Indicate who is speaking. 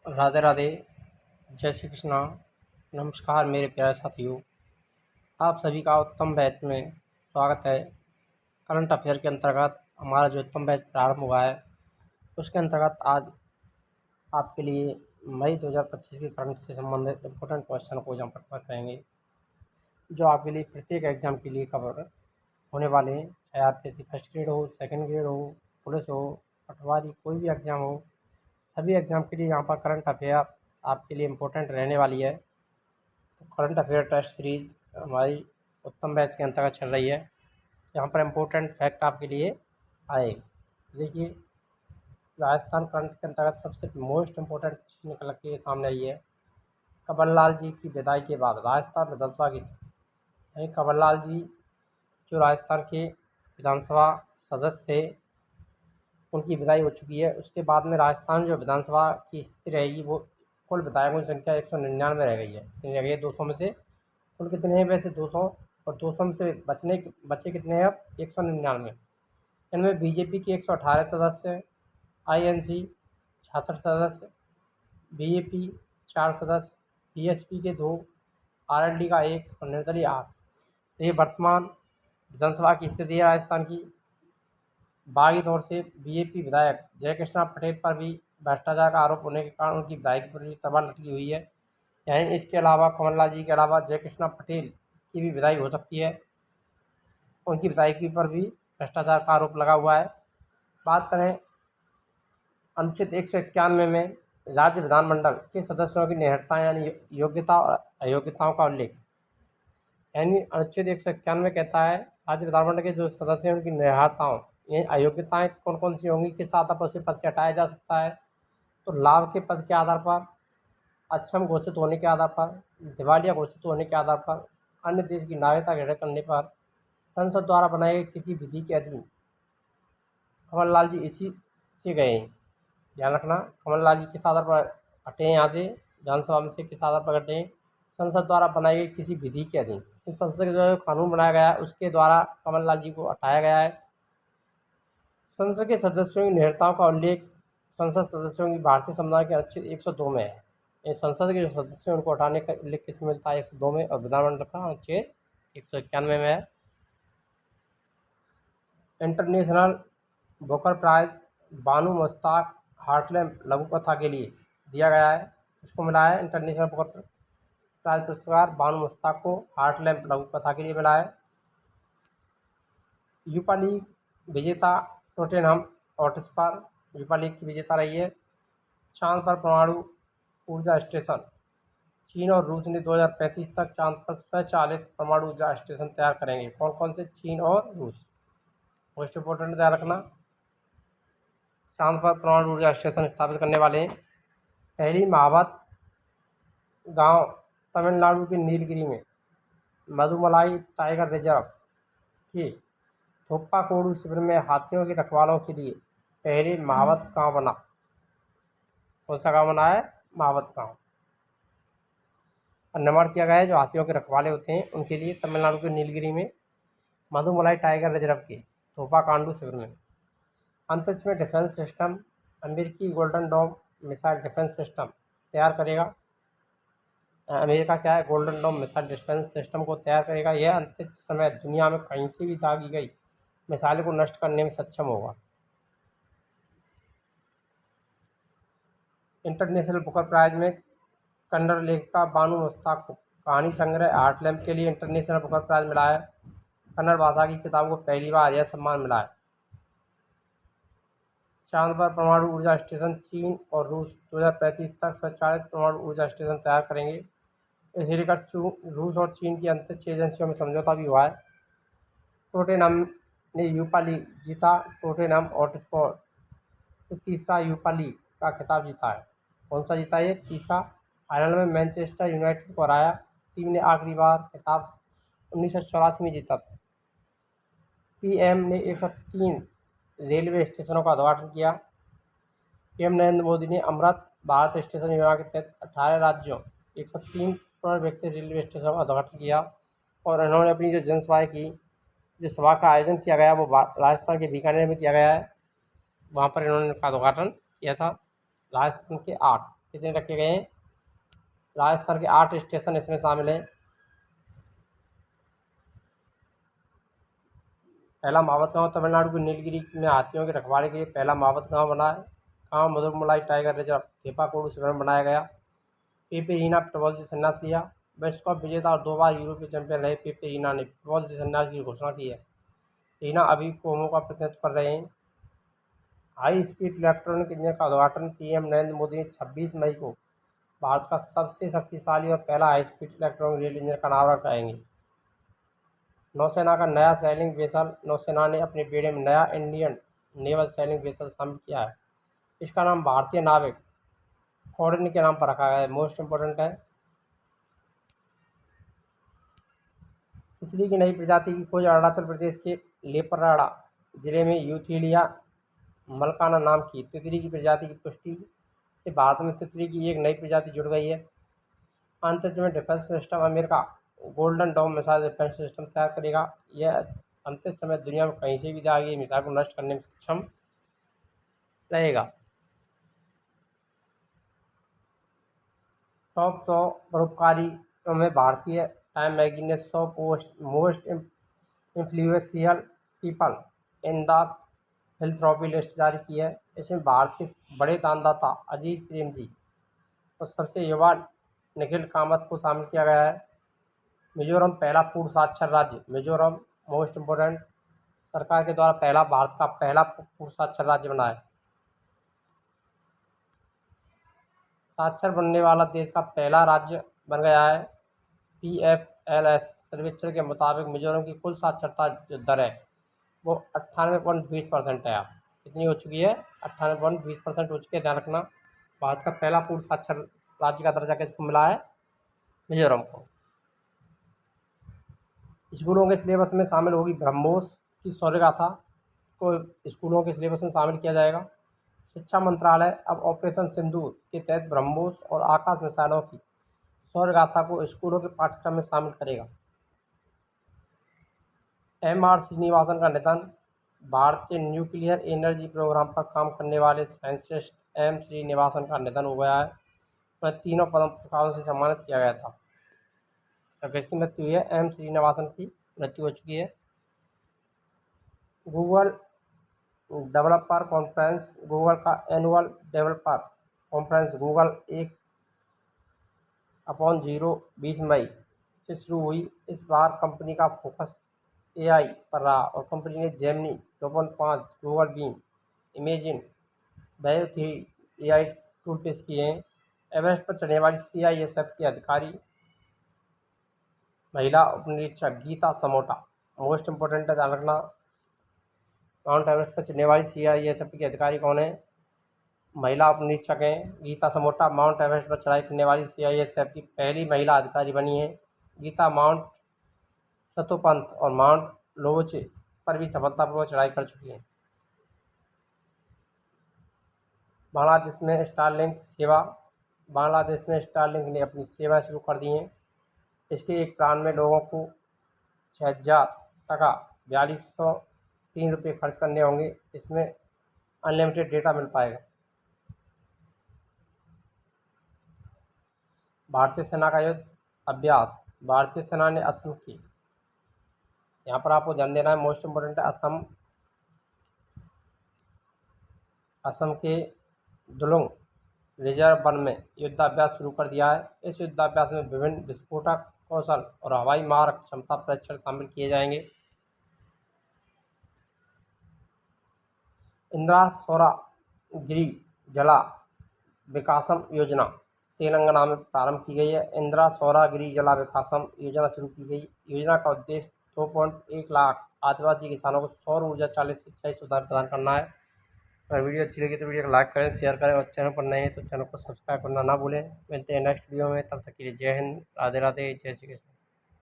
Speaker 1: राधे राधे। जय श्री कृष्णा। नमस्कार मेरे प्यारे साथियों, आप सभी का उत्तम बैच में स्वागत है। करंट अफेयर के अंतर्गत हमारा जो उत्तम बैच प्रारंभ हुआ है, उसके अंतर्गत आज आपके लिए मई 2025 के करंट से संबंधित इम्पोर्टेंट क्वेश्चन को यहाँ पर कवर करेंगे, जो आपके लिए प्रत्येक एग्जाम के लिए कवर होने वाले हैं। चाहे आरपीएससी फर्स्ट ग्रेड हो, सेकंड ग्रेड हो, पुलिस हो, पटवारी, कोई भी एग्ज़ाम हो, सभी एग्ज़ाम के लिए यहाँ पर करंट अफेयर आपके लिए इम्पोर्टेंट रहने वाली है। तो करंट अफेयर टेस्ट सीरीज हमारी उत्तम बैच के अंतर्गत चल रही है। यहाँ पर इम्पोर्टेंट फैक्ट आपके लिए आए। देखिए, राजस्थान करंट के अंतर्गत सबसे मोस्ट इम्पोर्टेंट चीज़ निकल के सामने आई है। कंवर लाल जी की विदाई के बाद राजस्थान विधानसभा की स्थिति। यानी कंवर लाल जी जो राजस्थान के विधानसभा सदस्य थे, उनकी विदाई हो चुकी है। उसके बाद में राजस्थान जो विधानसभा की स्थिति रहेगी, वो कुल विधायकों की संख्या 199 रह गई है। कितनी रह गई है? 200 में से कुल कितने हैं वैसे? 200। और 200 में से बचे कितने हैं अब? 199। इनमें बीजेपी के 118 सदस्य हैं, आईएनसी 66 सदस्य, बीएपी 4 सदस्य, बीएसपी के 2, आरएलडी का 1 और निर्दलीय 8। तो ये वर्तमान विधानसभा की स्थिति है राजस्थान की। बागी तौर से बीजेपी विधायक जयकृष्णा पटेल पर भी भ्रष्टाचार का आरोप होने के कारण उनकी विधायकी पर भी तलवार लटकी हुई है। यानी इसके अलावा कमलनाथ जी के अलावा जयकृष्णा पटेल की भी विदाई हो सकती है। उनकी विधायकी पर भी भ्रष्टाचार का आरोप लगा हुआ है। बात करें अनुच्छेद 191 में राज्य विधानमंडल के सदस्यों की निहत्ता यानी योग्यता और अयोग्यताओं का उल्लेख। यानी अनुच्छेद 191 कहता है राज्य विधानमंडल के जो सदस्य हैं उनकी निहत्ताओं, ये अयोग्यताएं कौन कौन सी होंगी, किस आधार पर उसे पद से हटाया जा सकता है। तो लाभ के पद के आधार पर, अक्षम घोषित होने के आधार पर, दिवालिया घोषित होने के आधार पर, अन्य देश की नागरिकता ग्रहण करने पर, संसद द्वारा बनाए गए किसी विधि के अधीन। कमल लाल जी इसी से गए हैं, ध्यान रखना। कमल लाल जी किस आधार पर हटे हैं यहाँ से, विधानसभा में से किस आधार पर हटे हैं? संसद द्वारा बनाई गई किसी विधि के अधीन। इस संसद के जो कानून बनाया गया है उसके द्वारा कमल लाल जी को हटाया गया है। संसद के सदस्यों की निहत्ताओं का उल्लेख संसद सदस्यों की भारतीय संविधान के अनुच्छेद 102 में है। ये संसद के जो सदस्य हैं उनको हटाने का उल्लेख किस में मिलता है? 102 में। और विधानमंडल का अनुच्छेद 191 में है। इंटरनेशनल बुकर प्राइज बानू मुश्ताक हार्टलैंड लघु कथा के लिए दिया गया है। उसको मिला है इंटरनेशनल बुकर प्राइज पुरस्कार बानू मुश्ताक को हार्टलैंड लघु कथा के लिए मिला है। यूपा लीग विजेता टोटेनहम हॉटस्पर यूपा लीग की विजेता रही है। चांद पर परमाणु ऊर्जा स्टेशन। चीन और रूस ने 2035 तक चांद पर स्वचालित परमाणु ऊर्जा स्टेशन तैयार करेंगे। कौन कौन से? चीन और रूस। मोस्ट इम्पोर्टेंट ध्यान रखना, चांद पर परमाणु ऊर्जा स्टेशन स्थापित करने वाले हैं। पहली महावत गांव तमिलनाडु के नीलगिरी में मधुमलाई टाइगर रिजर्व के थोप्पाकोडू शिविर में हाथियों के रखवालों के लिए पहले महावत गांव बना। कौन सा गांव बना है? महावत गांव। और निर्माण किया गया है जो हाथियों के रखवाले होते हैं उनके लिए तमिलनाडु के नीलगिरी में मधुमलाई टाइगर रिजर्व के थोप्पाकांडू शिविर में। अंतरिक्ष में डिफेंस सिस्टम अमेरिकी golden dome missile defence system तैयार करेगा। अमेरिका क्या है? Golden dome missile defence system को तैयार करेगा। यह अंतरिक्ष समय दुनिया में कहीं से भी दागी गई मिसाइल को नष्ट करने में सक्षम होगा। इंटरनेशनल बुकर प्राइज में कन्नड़ लेखिका बानू मुश्ताक को कहानी संग्रह हार्टलैंड के लिए इंटरनेशनल बुकर प्राइज मिला है। कन्नड़ भाषा की किताब को पहली बार यह सम्मान मिला है। चांद पर परमाणु ऊर्जा स्टेशन। चीन और रूस 2035 तक स्वचालित परमाणु ऊर्जा स्टेशन तैयार करेंगे। इसे लेकर रूस और चीन की अंतरिक्ष एजेंसियों में समझौता भी हुआ है। टोटेनहम ने यूपा लीग जीता। टोटेनहम हॉटस्पर तो तीसरा यूपा लीग का खिताब जीता है। कौन सा जीता? ये तीसरा। फाइनल में मैनचेस्टर यूनाइटेड को हराया। टीम ने आखिरी बार खिताब 1984 में जीता था। पीएम ने 103 रेलवे स्टेशनों का उद्घाटन किया। पीएम नरेंद्र मोदी ने अमृत भारत स्टेशन योजना के तहत 18 राज्यों 103 पुनर्विकसित रेलवे स्टेशनों का उद्घाटन किया। और इन्होंने अपनी जो जनसभाएँ की, जो सभा का आयोजन किया गया वो राजस्थान के बीकानेर में किया गया है। वहाँ पर इन्होंने का उद्घाटन किया था। राजस्थान के 8 कितने रखे गए हैं? राजस्थान के 8 स्टेशन इसमें शामिल हैं। पहला मावत गांव तमिलनाडु के नीलगिरी में हाथियों के रखवाले के लिए पहला मावत गांव बना है। गांव मधुमलाई टाइगर रिजर्व थेपाकोडू शहर में बनाया गया। पेपे रीना फुटबॉल से संन्यास लिया। विश्व कप विजेता और 2 बार यूरोपीय चैंपियन रहे पेपे रीना ने फुटबॉल से संन्यास की घोषणा की है। रीना अभी कोमो का प्रतिनिधित्व कर रहे हैं। हाई स्पीड इलेक्ट्रॉनिक इंजन का उद्घाटन पीएम नरेंद्र मोदी ने 26 मई को भारत का सबसे शक्तिशाली और पहला high speed electronic rail engine का अनावरण करेंगे। नौसेना का नया सैनिक वेसल नौसेना ने अपने बेड़े में नया इंडियन नेवल सैनिक वेसल शामिल किया है। इसका नाम भारतीय नाविक कॉर्डिन के नाम पर रखा गया है। मोस्ट इम्पोर्टेंट है। तितली की नई प्रजाति की खोज अरुणाचल प्रदेश के लेपराडा जिले में यूथिलिया मलकाना नाम की तितली की प्रजाति की पुष्टि से भारत में तितली की एक नई प्रजाति जुड़ गई है। अंतरिक्ष में defence system America golden dome missile defence system तैयार करेगा। यह अंतरिक्ष में दुनिया में कहीं से भी जाएगी मिसाइल को नष्ट करने में सक्षम रहेगा। टॉप 100 परोपकारियों में भारतीय टाइम मैगजीन ने 100 most influential people in the philanthropy list जारी की है। इसमें भारत के बड़े दानदाता अजीज प्रेम जी और सबसे युवा निखिल कामत को शामिल किया गया है। मिजोरम पहला पूर्ण साक्षर राज्य। मिजोरम मोस्ट इम्पोर्टेंट सरकार के द्वारा पहला भारत का पहला पूर्ण साक्षर राज्य बना है। साक्षर बनने वाला देश का पहला राज्य बन गया है। PFLS सर्वेक्षण के मुताबिक मिजोरम की कुल साक्षरता जो दर है वो 98.20% है। कितनी हो चुकी है? 98.20% हो चुकी है। ध्यान रखना, भारत का पहला पूर्ण साक्षर राज्य का दर्जा किसको मिला है? मिजोरम को। स्कूलों के सिलेबस में शामिल होगी ब्रह्मोस की शौर्य गाथा को स्कूलों के सिलेबस में शामिल किया जाएगा। शिक्षा मंत्रालय अब ऑपरेशन सिंदूर के तहत ब्रह्मोस और आकाश मिसाइलों की शौर्य गाथा को स्कूलों के पाठ्यक्रम में शामिल करेगा। MR श्रीनिवासन का निधन। भारत के न्यूक्लियर एनर्जी प्रोग्राम पर काम करने वाले साइंटिस्ट M श्रीनिवासन का निधन हो गया है। उन्हें 3 पद्म पुरस्कारों से सम्मानित किया गया था। तो किसकी मृत्यु हुई है? M श्रीनिवासन की मृत्यु हो चुकी है। Google developer conference. गूगल का एनुअल डेवलपर कॉन्फ्रेंस गूगल 1/0 20 मई से शुरू हुई। इस बार कंपनी का फोकस AI पर रहा और कंपनी ने Gemini 2.5 Google beam imagine wave 3 AI tool पेश किए हैं। एवरेस्ट पर चढ़ने वाली CISF की अधिकारी महिला उपनिरीक्षक गीता समोटा मोस्ट इम्पोर्टेंट है। ध्यान रखना, माउंट एवरेस्ट पर चढ़ने वाली CISF की अधिकारी कौन है? महिला उपनिरीक्षक हैं गीता समोटा। माउंट एवरेस्ट पर चढ़ाई करने वाली CISF की पहली महिला अधिकारी बनी है। गीता माउंट सतोपंथ और माउंट लोबोचे पर भी सफलतापूर्वक चढ़ाई कर चुकी हैं। बांग्लादेश में स्टारलिंक सेवा। बांग्लादेश में स्टारलिंक ने अपनी सेवा शुरू कर दी है। इसके एक प्लान में लोगों को 6,000 टका 4203 रुपये खर्च करने होंगे। इसमें अनलिमिटेड डेटा मिल पाएगा। भारतीय सेना का युद्ध अभ्यास। भारतीय सेना ने असम की, यहाँ पर आपको ध्यान देना है, मोस्ट इम्पोर्टेंट है असम के दुलुंग रिजर्व वन में युद्धाभ्यास शुरू कर दिया है। इस युद्धाभ्यास में विभिन्न विस्फोटक कौशल और हवाई मारक क्षमता परीक्षण शामिल किए जाएंगे। इंदिरा सौरागिरी जला विकासम योजना तेलंगाना में प्रारंभ की गई है। इंदिरा सौरागिरी जला विकासम योजना शुरू की गई। योजना का उद्देश्य 2.1 लाख आदिवासी किसानों को सौर ऊर्जा चालित सिंचाई सुविधा प्रदान करना है। अगर वीडियो अच्छी लगी तो वीडियो को लाइक करें, शेयर करें और चैनल पर नए हैं तो चैनल को सब्सक्राइब करना ना भूलें। मिलते हैं नेक्स्ट वीडियो में, तब तक के लिए जय हिंद, राधे राधे, जय श्री कृष्ण।